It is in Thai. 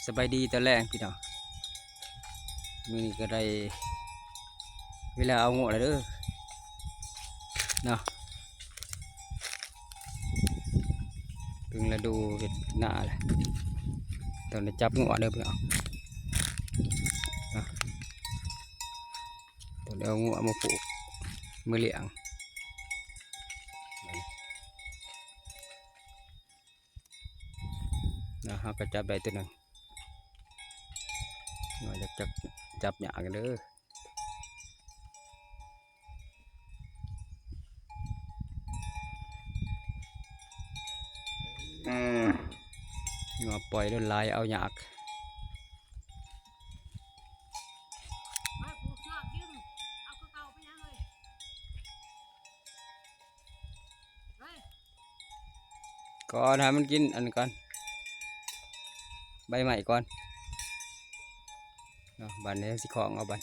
สบายดีตอนแรกพี่น้องมื้อนี้ก็ได้เวลาเอาโง่แล้วเด้อเนาะถึงฤดูเห็ดหน้าแหละต้องได้จับโง่เด้อพี่น้องเนาะต้องได้เอาโง่มาปลูกมือเลี้ยงนะฮะก็จับได้ตัวหนึงว่าจะจับหยากันเด้อมาปล่อยด้วยลายเอาหยากก่อนให้มันกินอันนก่อนใบใหม่ก่อนเนาะบันนี้สิของเอาบัน